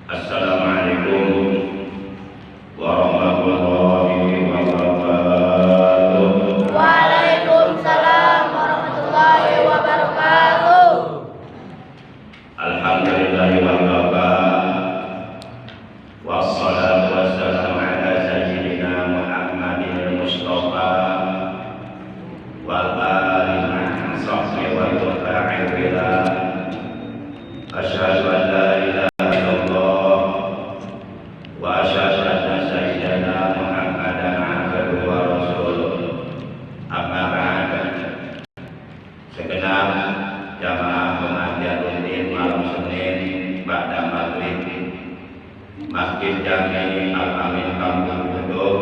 Assalamualaikum warahmatullahi wabarakatuh. Waalaikumsalam warahmatullahi wabarakatuh. Alhamdulillahi wa kafa. Wassalatu wassalamu ala sayyidina Muhammadin Mustafa wa alihi sahbihi wa tabi'ina. Asyhadu an la ilaha illallah wa asyhadu anna sayyidana Muhammadan abduhu wa rasuluh. Amma ba'd. Segenap jamaah pengajian rutin malam Senin ba'da maghrib Masjid Jami Al-Amin Kampung Buduk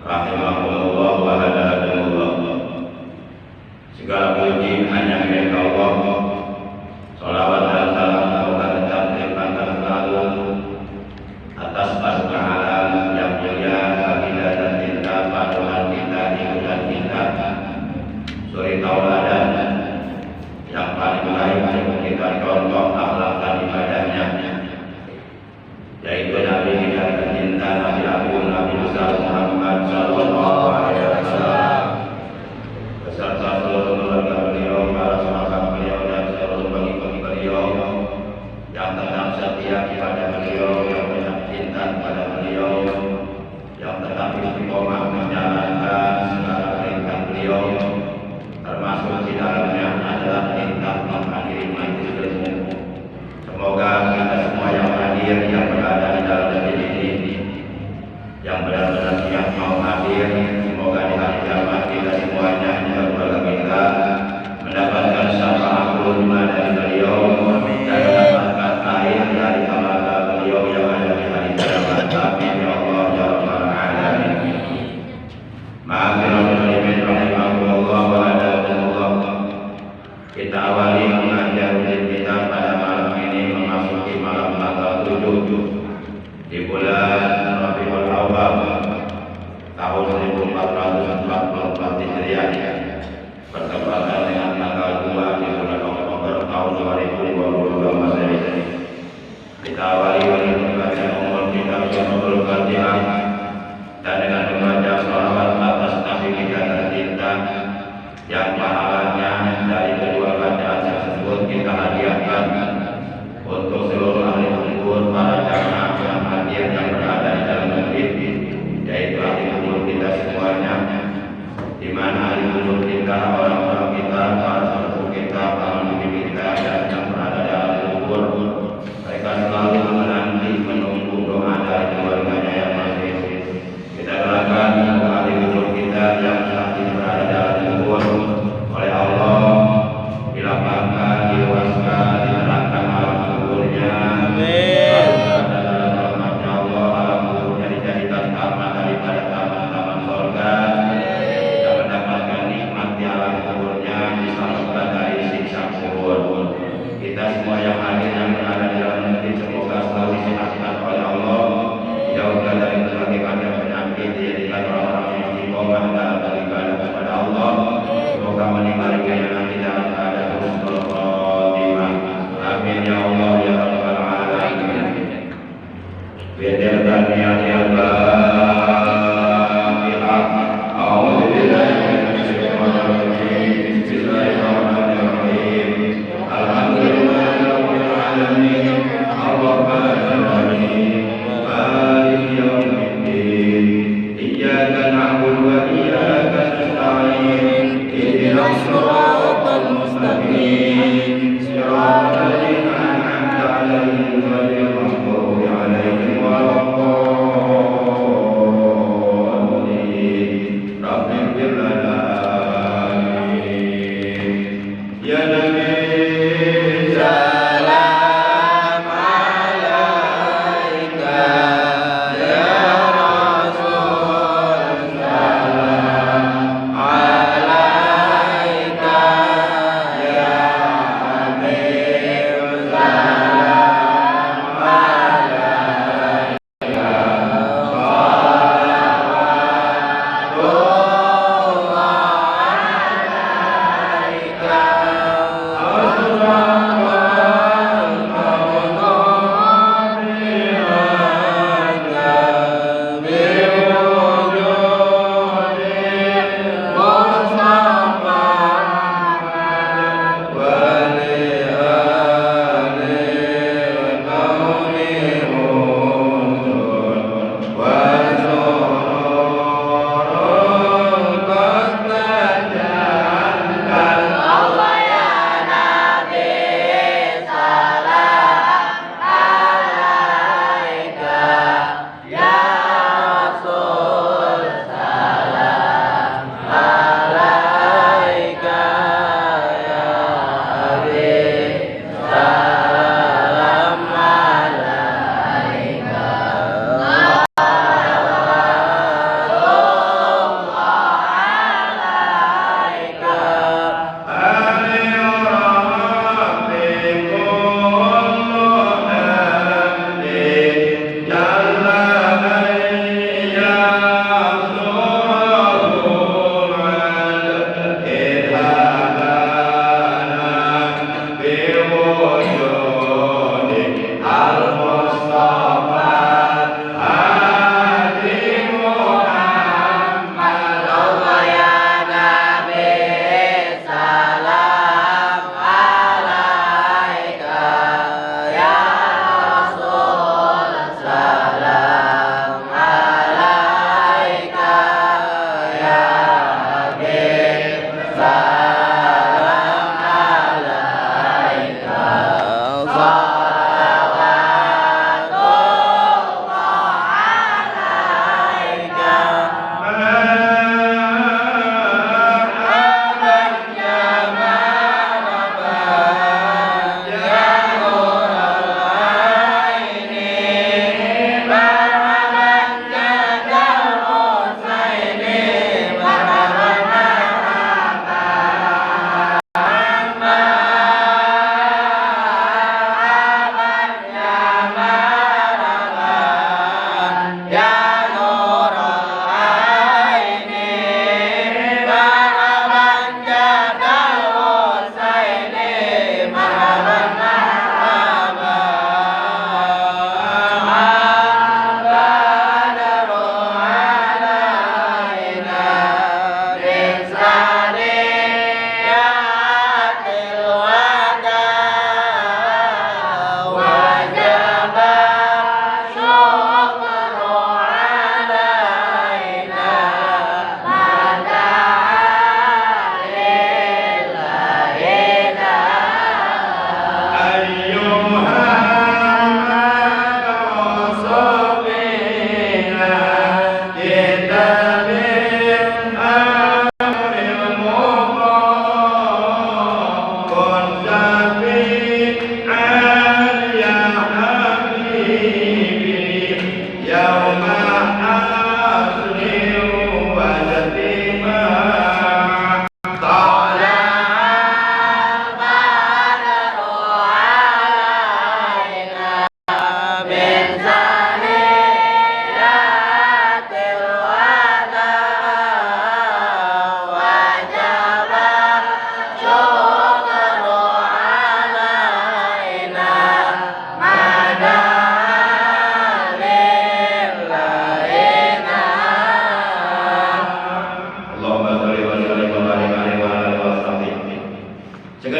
rahimahullah wa hadakumullah. Segala puji hanya milik Allah. Salawat dan salam semoga tetap dilimpahkan selalu atas paduka alam yang mulia, baginda dan cinta paduan kita, ikutan kita, suri tauladan yang paling baik untuk kita contoh akhlak dan ibadahnya, yaitu Nabi kita tercinta, Nabi Agung, Nabi besar Muhammad sallallahu alaihi wasallam beserta seluruh keluarga beliau, para sahabat beliau dan seluruh pengikut beliau yang tetap setia kepada beliau, yang tetap cinta kepada beliau, yang tetap istiqomah menjalankan segala perintah beliau, termasuk di dalamnya adalah perintah menghadiri majelis ilmu. Semoga kita semua yang hadir, yang berada di dalam masjid ini, yang benar-benar siap mau hadir, semoga di hari kiamat kita semuanya dan keluarga kita mendapatkan syafaat ulama dari beliau dan mendapatkan air dari telaga beliau yang ada di hari kiamat. Amin ya Allah ya rabbal alamin. Ma'asyiral muslimin rahimakumullah wa hadakumullah. Kita awali pengajian kita pada malam ini memasuki malam tanggal 7 di bulan Rabiul Awwal tahun 1444 Hijriah, bertepatan dengan tanggal 2 di bulan Oktober tahun 2022 Masehi. Kita awali dengan pembacaan umum kitab Suratul Fatihah dan dengan membaca shalawat atas Nabi kita tercinta yang pahalanya dari kedua bacaan tersebut kita hadiahkan untuk seluruh ahli kubur, para jamaah yang hadir yang berada di dalam masjid, yaitu ahli kubur kita semuanya, di mana ahli kubur kita, orang-orang kita, para sepupu kita, para bibi kita yang berada di dalam kubur, mereka selalu menanti menunggu doa dari keluarganya yang masih. Kita doakan semoga ahli kubur kita yang saat ini berada di dalam kubur oleh Allah dilapangkan, diluaskan, diterangkan alam kuburnya. Dalam rahmatnya Allah, alam kuburnya dijadikan taman daripada taman-taman surga, dan mendapatkan nikmat di alam kuburnya, diselamatkan dari siksa kubur. Kita semua yang hadir yang berada di dalam masjid semoga selalu disehatkan oleh Allah, dijauhkan dari berbagai macam penyakit, dijadikan orang-orang yang istiqomah dalam beribadah kepada Allah. Semoga menikmati nanti dalam keadaan husnul khotimah. Amin ya Allah ya rabbal alamin. Bidil taniyat ya Fatihah. A'udzu billahi minasyaitonir rajim. Bismillahirrahmanirrahim. Alhamdulillahi rabbil alamin. Arrahmanir rahim. Maliki yaumiddin. Iyyaka na'budu wa iyyaka nasta'in. Ihdinas siratal mustaqim. Siratal ladzina an'amta 'alaihim ghairil maghdubi 'alaihim waladdallin.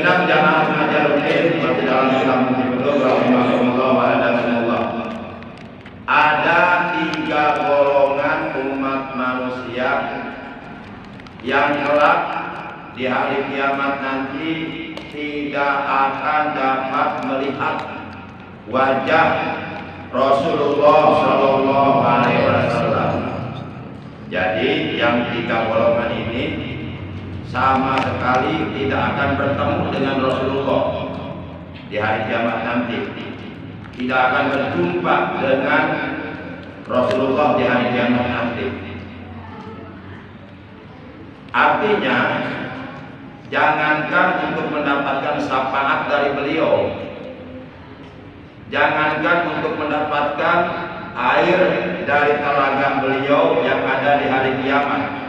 Segenap jamaah Nazaruddin seperti dalam kitab Muhyiddin rahimahullah wa adakumullah. Ada 3 golongan umat manusia yang kelak di hari kiamat nanti tidak akan dapat melihat wajah Rasulullah Shallallahu Alaihi Wasallam. Jadi yang 3 golongan ini sama sekali tidak akan bertemu dengan Rasulullah di hari kiamat nanti. Tidak akan berjumpa dengan Rasulullah di hari kiamat nanti. Artinya, jangankan untuk mendapatkan syafaat dari beliau, jangankan untuk mendapatkan air dari telaga beliau yang ada di hari kiamat,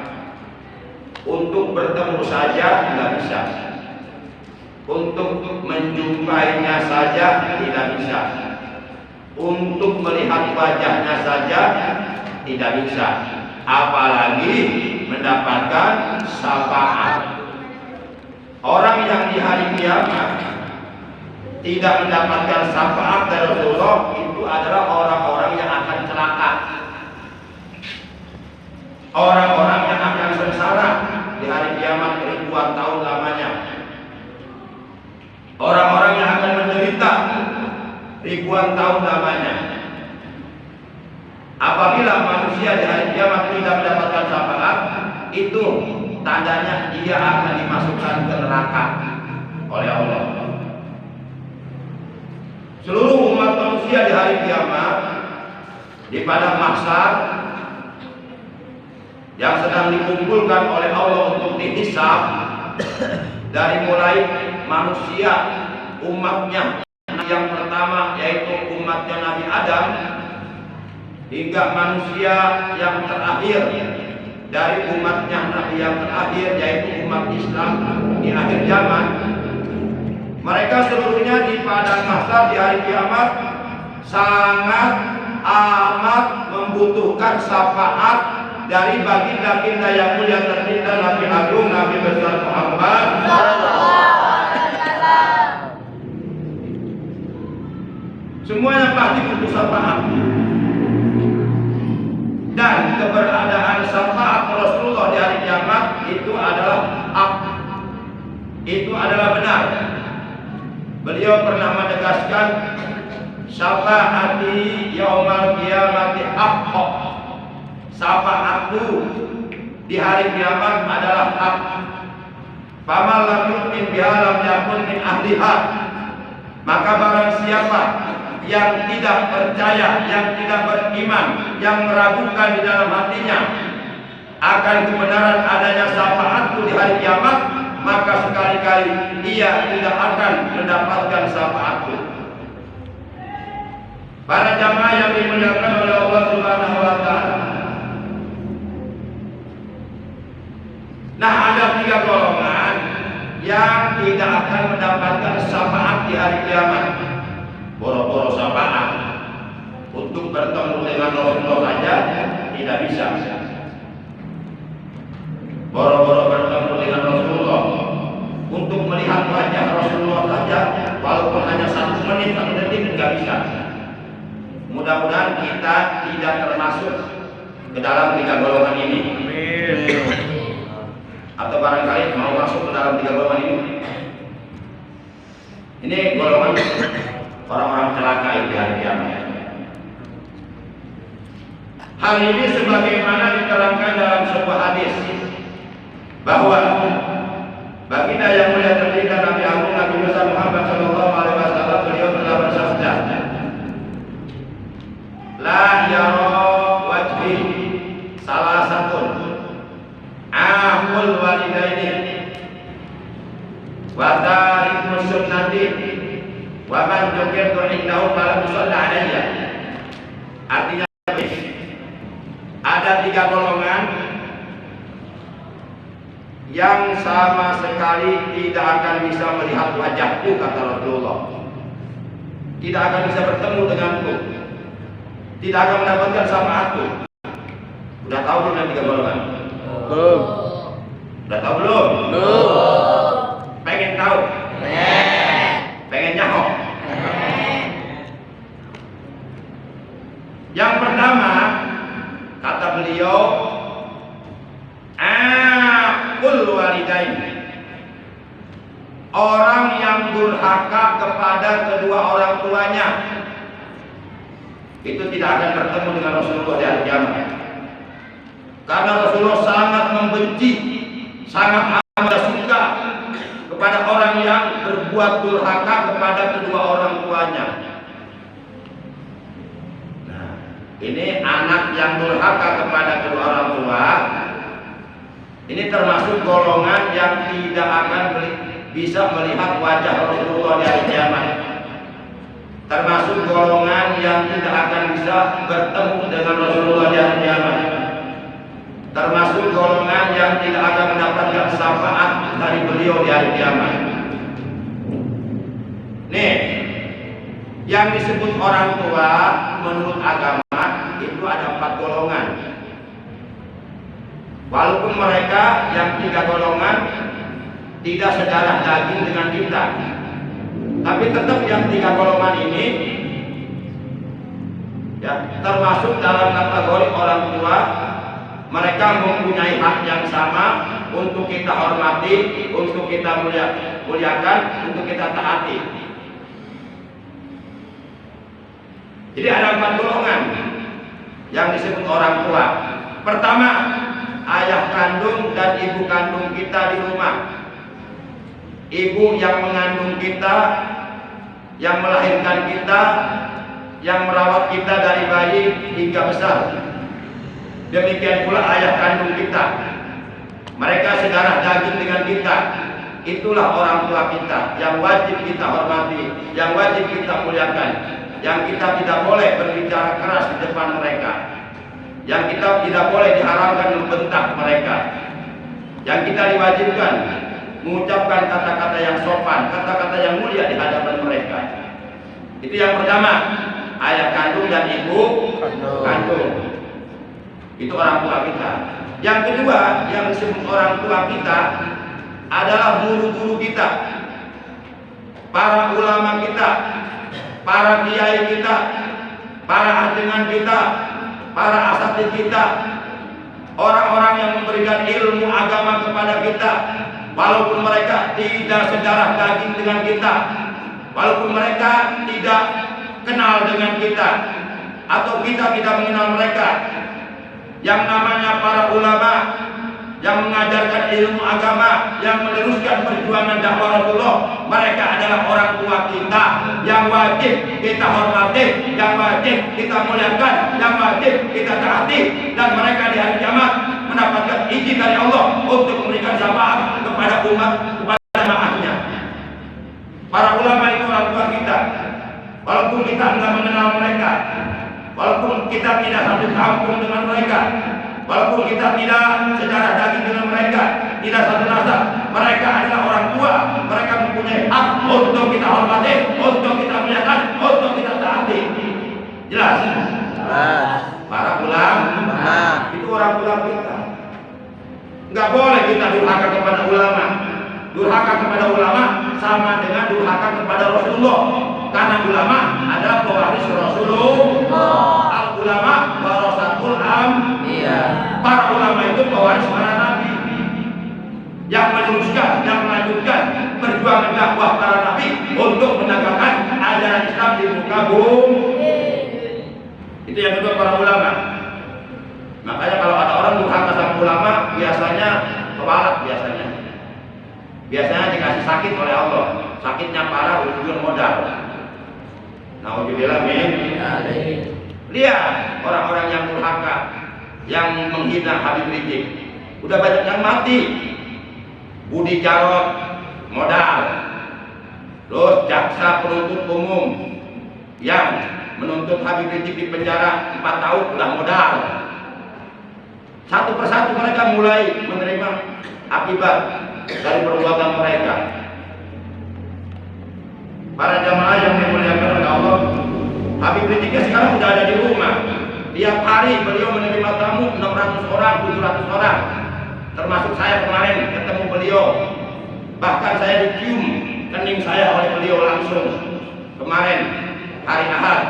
untuk bertemu saja tidak bisa, untuk menjumpainya saja tidak bisa, untuk melihat wajahnya saja tidak bisa, apalagi mendapatkan syafaat. Orang yang di hari kiamat tidak mendapatkan syafaat dari Rasulullah itu adalah orang-orang yang akan celaka, orang-orang yang akan sengsara di hari kiamat ribuan tahun lamanya, orang-orang yang akan menderita ribuan tahun lamanya. Apabila manusia di hari kiamat tidak mendapatkan syafaat, itu tandanya dia akan dimasukkan ke neraka oleh Allah. Seluruh umat manusia di hari kiamat di padang mahsyar yang sedang dikumpulkan oleh Allah untuk dihisab, dari mulai manusia umatnya yang pertama yaitu umatnya Nabi Adam, hingga manusia yang terakhir dari umatnya Nabi yang terakhir yaitu umat Islam di akhir zaman. Mereka seluruhnya di padang mahsyar di hari kiamat sangat amat membutuhkan syafaat dari baginda-baginda yang mulia tercinta Nabi Agung Nabi besar Muhammad. Semuanya pasti butuh syafaat. Dan keberadaan syafaat Rasulullah di hari kiamat itu adalah hak, itu adalah benar. Beliau pernah menegaskan syafaati yaumal qiyamati haqq. Syafaatku di hari kiamat adalah hak. Faman lam yu'min biha lam yakun min ahliha. Maka barang siapa yang tidak percaya, yang tidak beriman, yang meragukan di dalam hatinya akan kebenaran adanya syafaatku di hari kiamat, maka sekali-kali ia tidak akan mendapatkan syafaatku. Para jamaah yang dimuliakan oleh Allah Subhanahu wa taala. Nah, ada 3 golongan yang tidak akan mendapatkan syafaat di hari kiamat. Boro-boro syafaat untuk bertemu dengan Rasulullah saja tidak bisa. Boro-boro bertemu dengan Rasulullah untuk melihat wajah Rasulullah saja, walaupun hanya 1 menit 1 detik tidak bisa. Mudah-mudahan kita tidak termasuk ke dalam 3 golongan ini. Atau barangkali mau masuk ke dalam 3 golongan ini. Ini golongan orang-orang celaka di hari kiamat. Hal ini sebagaimana diterangkan dalam sebuah hadis bahwa baginda yang mulia tercinta Nabi Agung Nabi besar Muhammad Shallallahu Alaihi Wasallam, beliau telah bersabda, la yara wajhi salah satu ahul walidaini wa tariku sunnati wa man dzukirtu indahu fala tusalla alayya. Artinya ada 3 golongan yang sama sekali tidak akan bisa melihat wajahku, kata Rasulullah. Tidak akan bisa bertemu denganku, tidak akan mendapatkan syafaatku. Udah tahu belum yang 3 golongan? Belum. Udah tahu belum? Belum. Pengen tahu? walidain. Orang yang durhaka kepada kedua orang tuanya itu tidak akan bertemu dengan Rasulullah di hari kiamat. Karena Rasulullah sangat membenci, sangat amat suka kepada orang yang berbuat durhaka kepada kedua orang tuanya. Nah, ini anak yang durhaka kepada kedua orang tua, ini termasuk golongan yang tidak akan bisa melihat wajah Rasulullah di hari kiamat. Termasuk golongan yang tidak akan bisa bertemu dengan Rasulullah di hari kiamat. Termasuk golongan yang tidak akan mendapatkan syafaat dari beliau di hari kiamat. Nih, yang disebut orang tua menurut agama itu ada 4 golongan. Walaupun mereka yang 3 golongan tidak sedarah daging dengan kita, tapi tetap yang 3 golongan ini ya termasuk dalam kategori orang tua. Mereka mempunyai hak yang sama untuk kita hormati, untuk kita muliakan, untuk kita taati. Jadi ada 4 golongan yang disebut orang tua. Pertama, ayah kandung dan ibu kandung kita di rumah. Ibu yang mengandung kita, yang melahirkan kita, yang merawat kita dari bayi hingga besar. Demikian pula ayah kandung kita. Mereka sedarah daging dengan kita. Itulah orang tua kita yang wajib kita hormati, yang wajib kita muliakan, yang kita tidak boleh berbicara keras di depan mereka, yang kita tidak boleh diharamkan membentak mereka, yang kita diwajibkan mengucapkan kata-kata yang sopan, kata-kata yang mulia di hadapan mereka. Itu yang pertama, ayah kandung dan ibu kandung. Itu orang tua kita. Yang kedua yang disebut orang tua kita adalah guru-guru kita, para ulama kita, para kiai kita, para ajengan kita, para asatidz kita, orang-orang yang memberikan ilmu agama kepada kita, walaupun mereka tidak sedarah daging dengan kita, walaupun mereka tidak kenal dengan kita, atau kita tidak mengenal mereka. Yang namanya para ulama yang mengajarkan ilmu agama, yang meneruskan perjuangan dakwah Rasulullah, mereka adalah orang tua kita yang wajib kita hormati, yang wajib kita muliakan, yang wajib kita taati, dan mereka di hari kiamat mendapatkan izin dari Allah untuk memberikan syafaat kepada umat, kepada jamaahnya. Para ulama itu orang tua kita, walaupun kita tidak mengenal mereka, walaupun kita tidak satu kampung dengan mereka, walaupun kita tidak secara daging dengan mereka, tidak satu nasab, mereka adalah orang tua. Mereka mempunyai hak untuk kita hormati, untuk kita muliakan, untuk kita taati. Jelas? Para ulama itu orang tua kita. Nggak boleh kita durhaka kepada ulama. Durhaka kepada ulama sama dengan durhaka kepada Rasulullah. Karena ulama adalah pewaris Rasulullah. Al ulama warasatul anbiya. Para ulama itu pewaris para nabi yang meneruskan, yang melanjutkan perjuangan dakwah para nabi untuk menegakkan ajaran Islam di muka bumi. Itu yang kedua, para ulama. Makanya kalau ada orang durhaka sama ulama, biasanya kewalak biasanya dikasih sakit oleh Allah. Sakitnya parah, ujung modal. Nauzubillah min. Lihat orang-orang yang durhaka, yang menghina Habib Rizik, udah banyak yang mati. Budi Jarot modal, terus jaksa penuntut umum yang menuntut Habib Rizik di penjara 4 tahun udah modal. Satu persatu mereka mulai menerima akibat dari perbuatan mereka. Para jamaah yang dimuliakan oleh Allah, Habib Rizik sekarang sudah ada di rumah. Tiap hari beliau menerima tamu 600 orang, 700 orang. Termasuk saya kemarin ketemu beliau. Bahkan saya dicium kening saya oleh beliau langsung. Kemarin hari Ahad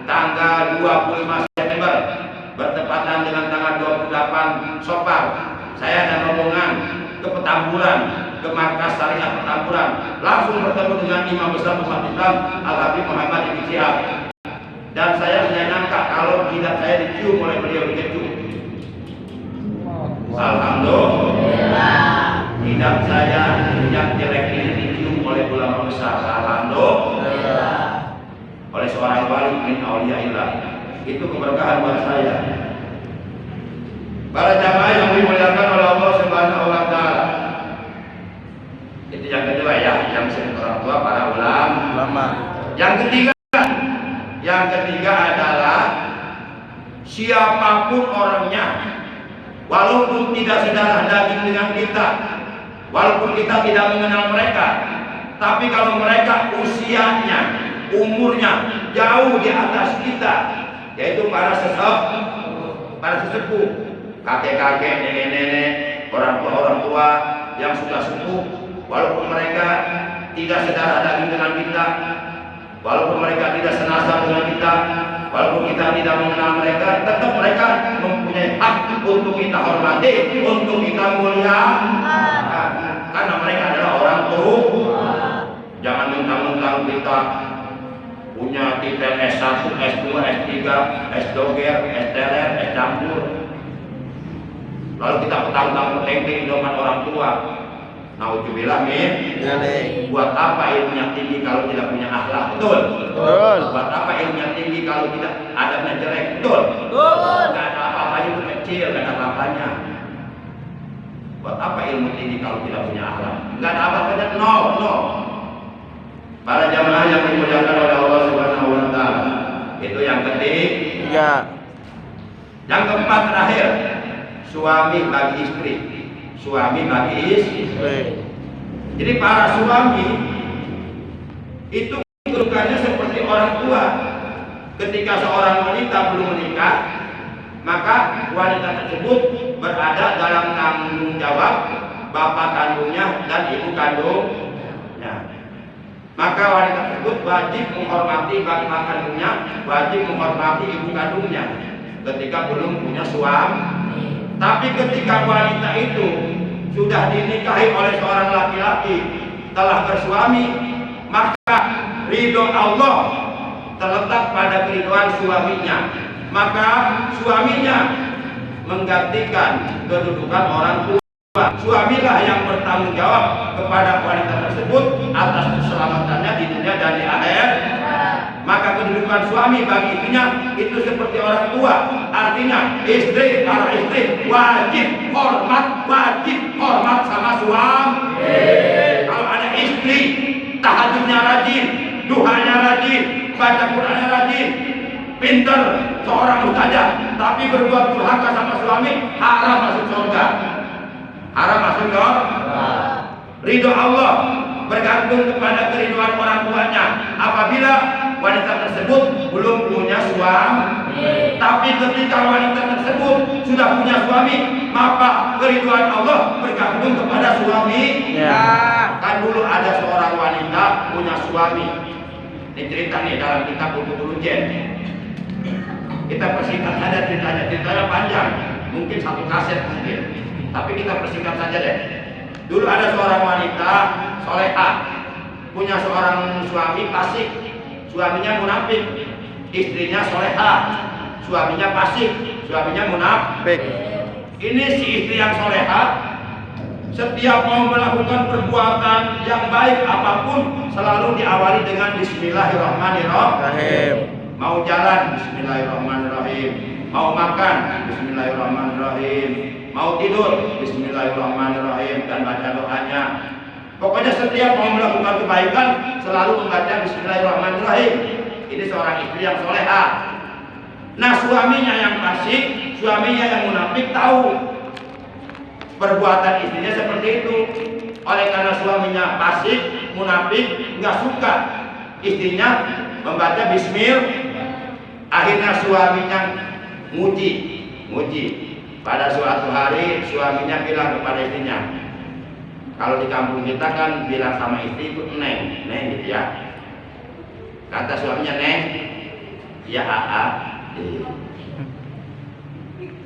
tanggal 25 September bertepatan dengan tanggal 28 Sofar. Saya ada rombongan ke Petamburan, ke markas syariah Petamburan, langsung bertemu dengan imam besar umat Islam Al-Habib Muhammad Ibn Syihab. Dan saya tidak nyangka kalau jidat saya dicium oleh beliau dicium. Alhamdulillah, jidat saya yang jelek ini dicium oleh ulama besar. Alhamdulillah, oleh seorang wali min auliyaillah. Itu keberkahan buat saya. Para jamaah yang dimuliakan oleh Allah Subhanahu wa taala. Itu yang kedua ya, yang disebut orang tua para ulama. Yang ketiga adalah siapapun orangnya, walaupun tidak sedarah daging dengan kita, walaupun kita tidak mengenal mereka, tapi kalau mereka usianya, umurnya jauh di atas kita, yaitu para sesepuh, kakek-kakek, nenek-nenek, orang tua yang sudah sepuh, walaupun mereka tidak sedarah daging dengan kita, walaupun mereka tidak senasab dengan kita, walaupun kita tidak mengenal mereka, tetap mereka mempunyai hak untuk kita hormati, untuk kita muliakan, karena mereka adalah orang tua. Jangan mentang-mentang kita punya titel S1, S2, S3, S-doger, S-teler, S-campur, lalu kita petang-petang peteng-peteng hidupan orang tua. Nauzubillah min. Buat apa ilmunya tinggi kalau tidak punya akhlak? Betul. Buat apa ilmunya tinggi kalau tidak adabnya jelek? Betul. Gak ada apa-apanya, itu kecil, gak ada apa-apanya. Buat apa ilmu tinggi kalau tidak punya akhlak? Gak ada apa-apanya, no. Para jamaah yang dimuliakan oleh Allah Subhanahu wa taala. Itu yang ketiga. Yang keempat terakhir, suami bagi istri. Suami bagi istri. Jadi para suami itu kedudukannya seperti orang tua. Ketika seorang wanita belum menikah, maka wanita tersebut berada dalam tanggung jawab bapak kandungnya dan ibu kandungnya. Maka wanita tersebut wajib menghormati bapak kandungnya, wajib menghormati ibu kandungnya ketika belum punya suami. Tapi ketika wanita itu sudah dinikahi oleh seorang laki-laki, telah bersuami, maka ridho Allah terletak pada keridhaan suaminya. Maka suaminya menggantikan kedudukan orang tua. Suamilah yang bertanggung jawab kepada wanita tersebut atas keselamatannya di dunia dan di akhirat. Maka kedudukan suami bagi istrinya itu seperti orang tua. Artinya para istri wajib hormat sama suami. Kalau ada istri tahajudnya rajin, duhanya rajin, baca Qur'annya rajin, pinter, seorang ustazah, tapi berbuat durhaka sama suami, haram masuk surga. Ridho Allah bergantung kepada keridhaan orang tuanya. Apabila wanita tersebut belum punya suami, tapi ketika wanita tersebut sudah punya suami, maka keridhaan Allah bergantung kepada suami. Kan dulu ada seorang wanita punya suami. Ini cerita nih dalam kitab Bulughul Jen. Kita persingkat saja ceritanya panjang, mungkin satu kaset mungkin. Tapi kita persingkat saja deh. Dulu ada seorang wanita solehah, punya seorang suami fasik, suaminya munafik. Istrinya solehah, suaminya fasik, suaminya munafik. Ini si istri yang solehah, setiap mau melakukan perbuatan yang baik apapun selalu diawali dengan Bismillahirrahmanirrahim. Mau jalan, Bismillahirrahmanirrahim. Mau makan, Bismillahirrahmanirrahim. Mau tidur, Bismillahirrahmanirrahim, dan baca doanya. Pokoknya setiap mau melakukan kebaikan selalu membaca Bismillahirrahmanirrahim. Ini seorang istri yang solehah. Nah, suaminya yang fasik, suaminya yang munafik tahu perbuatan istrinya seperti itu. Oleh karena suaminya fasik, munafik, nggak suka istrinya membaca Bismillah. Akhirnya suaminya muji. Pada suatu hari suaminya bilang kepada istrinya, kalau di kampung kita kan bilang sama istri itu neng gitu ya. Kata suaminya, neng, ya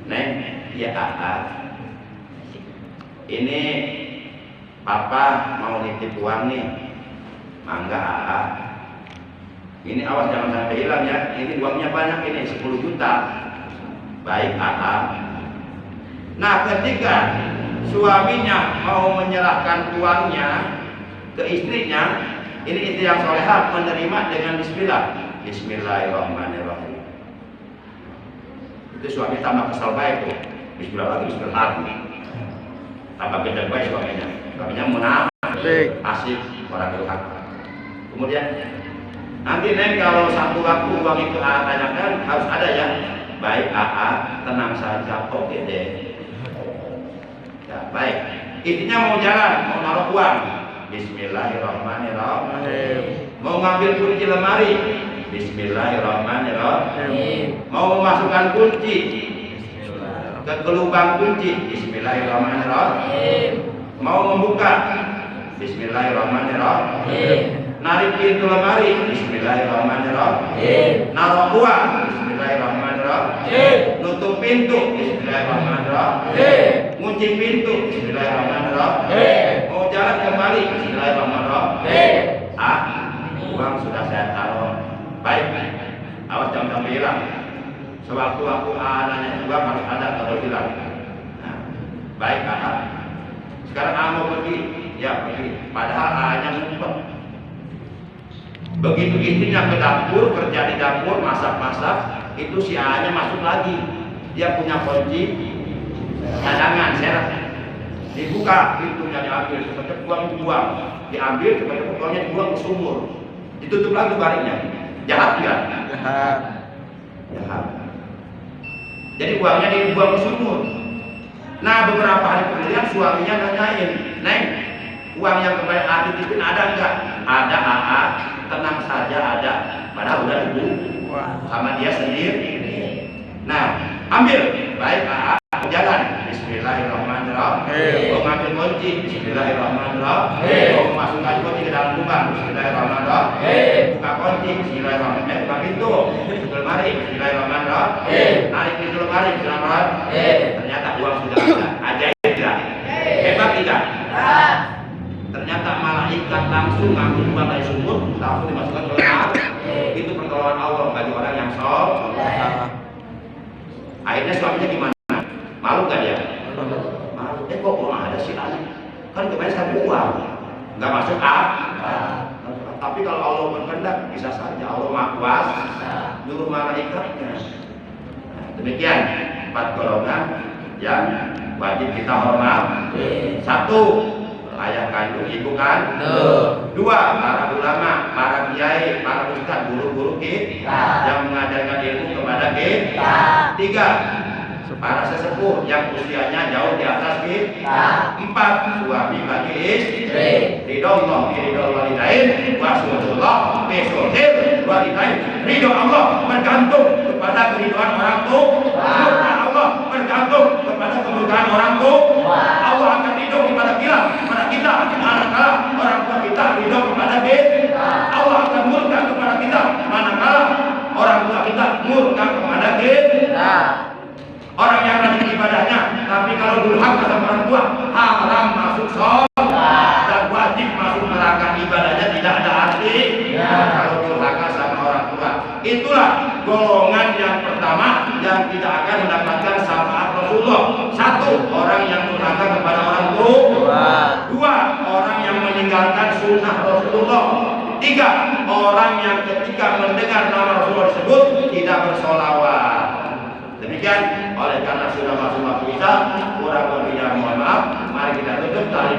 neng, ya ini Papa mau nitip uang nih, mangga AA. Ini awas jangan sampai hilang ya. Ini uangnya banyak ini 10 juta. Baik AA. Nah ketika suaminya mau menyerahkan uangnya ke istrinya, ini istri yang solehah menerima dengan bismillah. Bismillahirrahmanirrahim. Itu suami tambah kesal baik tuh. Bismillah lagi, bismillah lagi. Tambah gendeng baik suaminya. Suaminya munafik, asik, orang durhaka. Kemudian nanti Neng kalau satu waktu uang itu AA tanyakan harus ada ya. Baik AA, tenang saja, oke deh. Ya, baik. Intinya mau jalan, mau naruh uang. Bismillahirrahmanirrahim. Mau ngambil kunci lemari. Bismillahirrahmanirrahim. Mau memasukkan kunci ke lubang kunci. Bismillahirrahmanirrahim. Mau membuka. Bismillahirrahmanirrahim. Narik pintu lemari. Bismillahirrahmanirrahim. Naruh uang. Bismillahirrahmanirrahim. Nutup pintu. Bismillahirrahmanirrahim. Ngunci pintu. Bismillahirrahmanirrahim. Mau jalan kembali. Bismillahirrahmanirrahim. Uang sudah saya taruh. Baik, awas jangan sampai hilang. Sewaktu-waktu nanya uang harus ada kalau hilang. Nah, baik sekarang mau pergi, ya pergi. Padahal hanya ngumpet. Begitu istrinya ke dapur, kerja di dapur, masak-masak, itu si A-nya masuk lagi. Dia punya kunci cadangan, seret. Dibuka pintunya, diambil, cepet-cepet buang, diambil, cepet-cepet uangnya dibuang ke sumur. Ditutup lagi baliknya. Jahat enggak? Jahat. Jadi uangnya dibuang ke sumur. Nah beberapa hari kemudian suaminya nanyain, Neng, uang yang kemarin A titipin ada enggak? Ada AA, tenang saja ada. Padahal udah dibuang sama dia sendiri. Nah ambil, baik AA, jalan. Bismillahirrahmanirrahim. Mau ngambil kunci. Bismillahirrahmanirrahim. Mau masukkan kunci ke dalam lubang. Bismillahirrahmanirrahim. Buka kunci. Bismillahirrahmanirrahim. Buka pintu. Pintu lemari. Bismillahirrahmanirrahim. Narik pintu lemari. Bismillahirrahmanirrahim. Ternyata uang sudah ada. Ajaib tidak? Hebat tidak? Ternyata malaikat langsung ngambil uang dari sumur, langsung dimasukkan ke lemari. Itu pertolongan Allah bagi orang yang soleh. Akhirnya suaminya gimana? Malu gak dia? Malu. Kok uang ada sih Ali? Kan kemarin saya uang, nggak masuk Tapi kalau Allah berkehendak bisa saja Allah Maha Kuasa, nyuruh malaikatnya. Nah, demikian 4 golongan yang wajib kita hormat. 1, ayah kandung ibu kandung. 2, para ulama, para kiai, para ustaz, guru-guru kita yang mengajarkan ilmu kepada kita. 3, para sesepuh yang usianya jauh di atas kita. 4, suami bagi istri. Ridho Allah, ridho walidain, wasulullah, besodir walidain. Ridho Allah bergantung kepada keridhaan orang tua. Allah bergantung kepada kemurkaan orang tua. Allah akan ridho kepada kita, manakala orang tua kita ridho kepada kita. Allah akan murka kepada kita, manakala orang tua kita murka kepada kita. Orang yang rajin ibadahnya, tapi kalau durhaka sama orang tua, haram masuk surga dan wajib masuk neraka. Ibadahnya tidak ada arti kalau durhaka sama orang tua. Itulah golongan yang pertama yang tidak akan mendapatkan syafaat Rasulullah. 1, orang yang durhaka kepada orang tua. 2, orang yang meninggalkan sunnah Rasulullah. 3, orang yang ketika mendengar nama Rasulullah disebut tidak bersolawat. Demikian, oleh karena sudah masuk waktu isya, kurang lebihnya mohon maaf. Mari kita tutup tali